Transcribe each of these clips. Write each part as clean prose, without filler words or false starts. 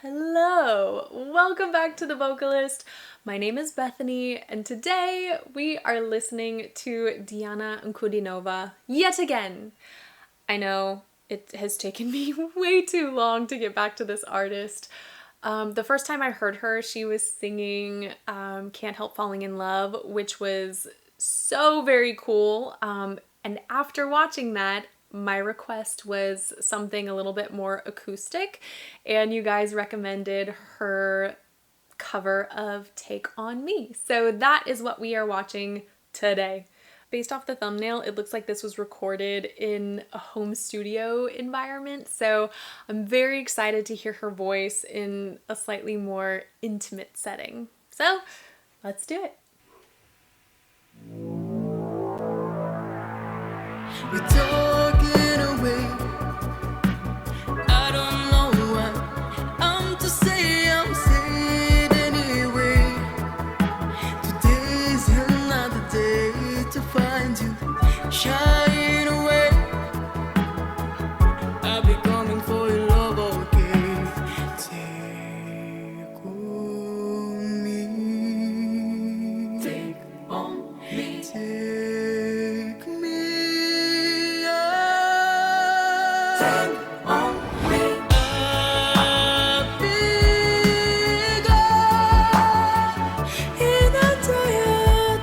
Hello, welcome back to the Vocalyst. My name is Bethany, and today we are listening to Diana Ankudinova yet again. I know it has taken me way too long to get back to this artist. The first time I heard her, she was singing Can't Help Falling in Love, which was so very cool. And after watching that, my request was something a little bit more acoustic, and you guys recommended her cover of Take On Me. So that is what we are watching today. Based off the thumbnail, it looks like this was recorded in a home studio environment, so I'm very excited to hear her voice in a slightly more intimate setting. So let's do it. We're talking away. I don't know what I'm to say. I'm saying anyway. Today's another day to find you shying away. I'll be coming for your love, okay? Take on me. Take on me. Take me out. Take on me. I'll be gone in a tired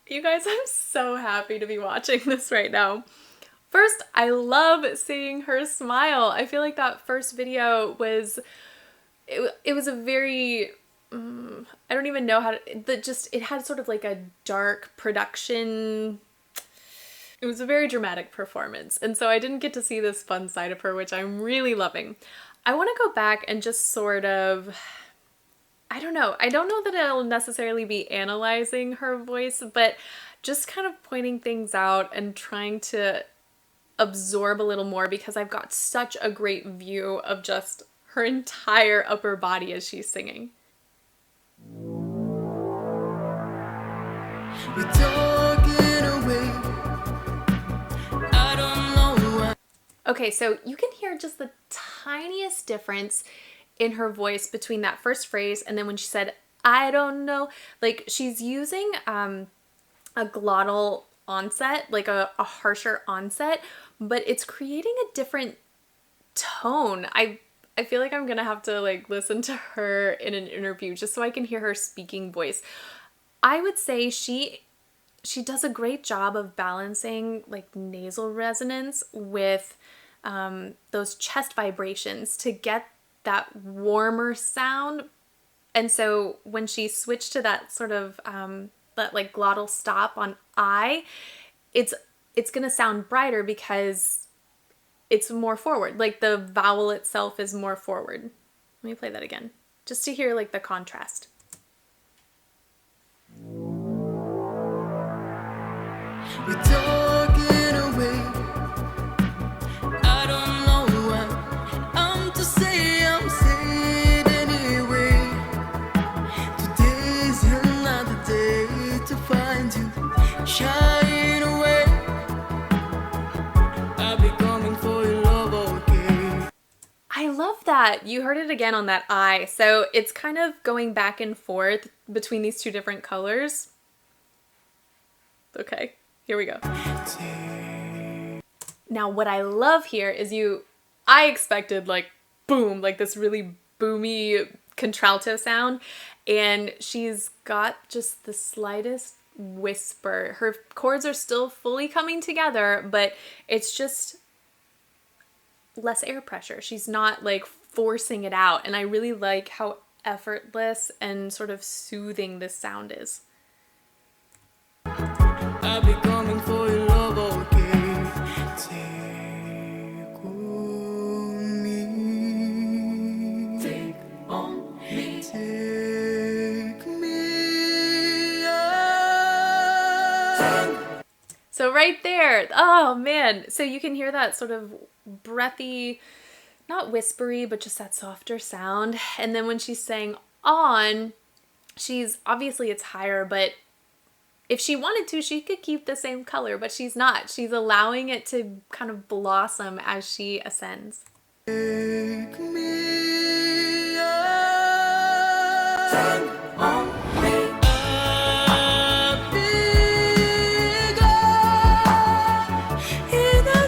You guys, I'm so happy to be watching this right now. First, I love seeing her smile. I feel like that first video was, it was a very, I don't even know how to, it had sort of like a dark production. It was a very dramatic performance, and so I didn't get to see this fun side of her, which I'm really loving. I want to go back and just sort of, I don't know that I'll necessarily be analyzing her voice, but just kind of pointing things out and trying to absorb a little more, because I've got such a great view of just her entire upper body as she's singing. We're talking away. I don't know what. Okay, so you can hear just the tiniest difference in her voice between that first phrase and then when she said, I don't know. Like, she's using a glottal onset, like a harsher onset, but it's creating a different tone. I feel like I'm gonna have to like listen to her in an interview just so I can hear her speaking voice. I would say she does a great job of balancing like nasal resonance with those chest vibrations to get that warmer sound. And so when she switched to that sort of that like glottal stop on I, it's gonna sound brighter because it's more forward. Like the vowel itself is more forward. Let me play that again, just to hear like the contrast. We're talking away. I don't know what I'm to say. I'm saying anyway. Today's another day to find you shying away. I'll be coming for your love, okay? I love that. You heard it again on that I. So it's kind of going back and forth between these two different colors. Okay, here we go. Now what I love here is I expected like boom, like this really boomy contralto sound, and she's got just the slightest whisper. Her chords are still fully coming together, but it's just less air pressure. She's not like forcing it out, and I really like how effortless and sort of soothing this sound is. I'll be coming for your love, okay? Take on me. Take on me. Take me out. So right there, oh man. So you can hear that sort of breathy, not whispery, but just that softer sound. And then when she's saying on, she's obviously it's higher, but If she wanted to, she could keep the same color, but she's not. She's allowing it to kind of blossom as she ascends. Take me up. Take on me. In a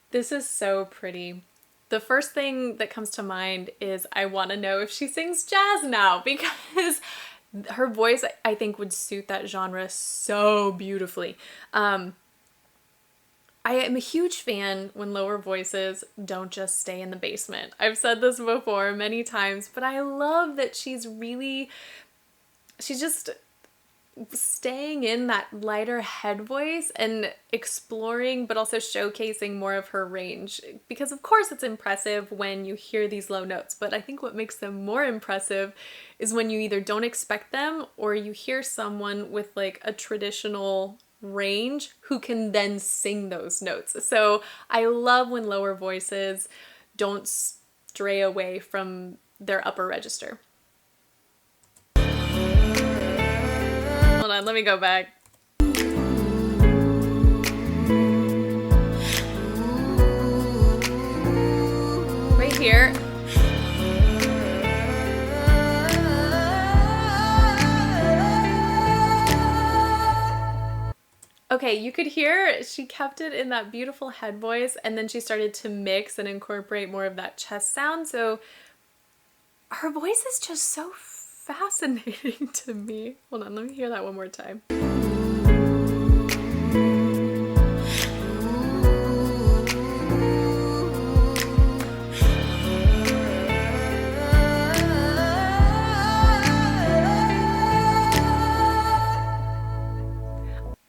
This is so pretty. The first thing that comes to mind is I want to know if she sings jazz now, because her voice, I think, would suit that genre so beautifully. I am a huge fan when lower voices don't just stay in the basement. I've said this before many times, but I love that she's just staying in that lighter head voice and exploring, but also showcasing more of her range. Because of course it's impressive when you hear these low notes, but I think what makes them more impressive is when you either don't expect them or you hear someone with like a traditional range who can then sing those notes. So I love when lower voices don't stray away from their upper register. Hold on, let me go back. Right here. Okay, you could hear she kept it in that beautiful head voice, and then she started to mix and incorporate more of that chest sound. So her voice is just so fascinating to me. Hold on, let me hear that one more time.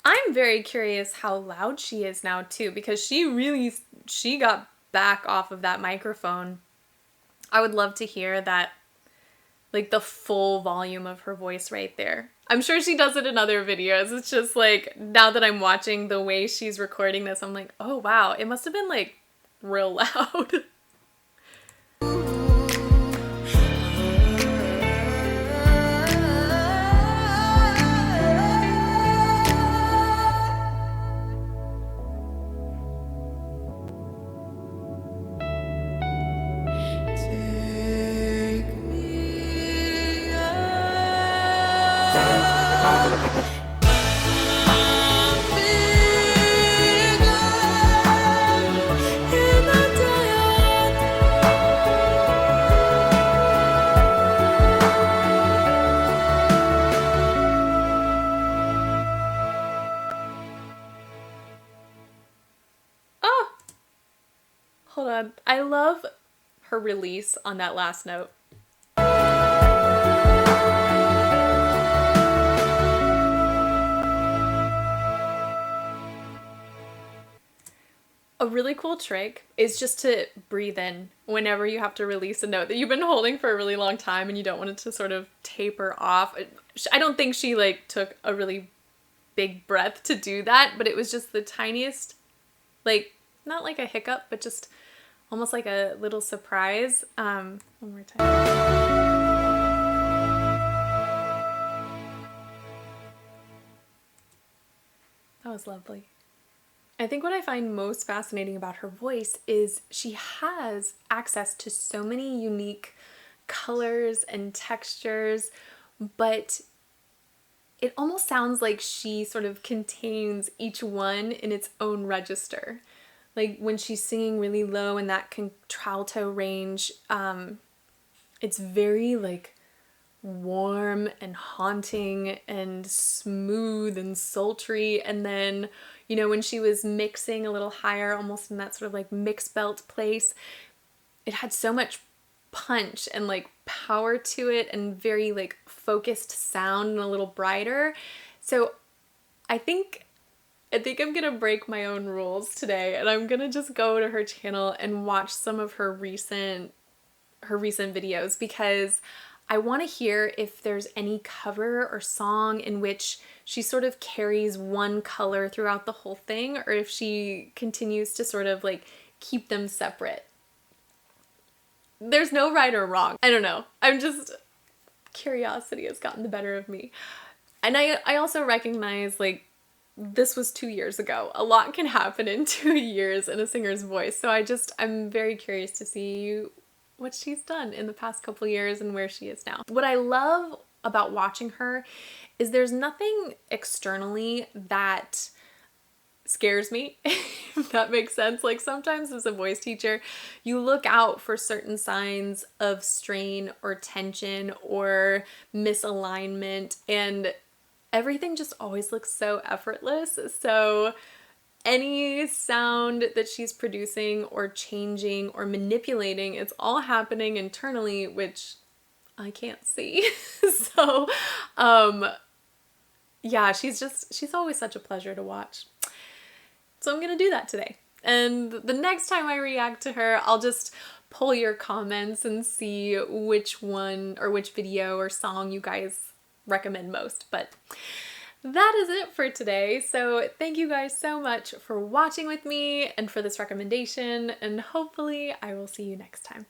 I'm very curious how loud she is now too, because she got back off of that microphone. I would love to hear that, like the full volume of her voice right there. I'm sure she does it in other videos. It's just like, now that I'm watching the way she's recording this, I'm like, oh wow, it must have been like real loud. Take me Oh, hold on. I love her release on that last note. A really cool trick is just to breathe in whenever you have to release a note that you've been holding for a really long time and you don't want it to sort of taper off. I don't think she like took a really big breath to do that, but it was just the tiniest, like, not like a hiccup, but just almost like a little surprise. One more time. That was lovely. I think what I find most fascinating about her voice is she has access to so many unique colors and textures, but it almost sounds like she sort of contains each one in its own register. Like when she's singing really low in that contralto range, it's very like warm and haunting and smooth and sultry. And then, you know, when she was mixing a little higher, almost in that sort of like mixed belt place, it had so much punch and like power to it and very like focused sound and a little brighter. So I think I'm gonna break my own rules today, and I'm gonna just go to her channel and watch some of her recent videos, because I want to hear if there's any cover or song in which she sort of carries one color throughout the whole thing, or if she continues to sort of like keep them separate. There's no right or wrong. I don't know. Curiosity has gotten the better of me. And I also recognize, like, this was 2 years ago. A lot can happen in 2 years in a singer's voice. So I'm very curious to see what she's done in the past couple years and where she is now. What I love about watching her is there's nothing externally that scares me, if that makes sense. Like, sometimes as a voice teacher, you look out for certain signs of strain or tension or misalignment, and everything just always looks so effortless. So any sound that she's producing or changing or manipulating, it's all happening internally, which I can't see. So yeah, she's always such a pleasure to watch. So I'm gonna do that today. And the next time I react to her, I'll just pull your comments and see which one or which video or song you guys recommend most. But that is it for today. So thank you guys so much for watching with me and for this recommendation, and hopefully I will see you next time.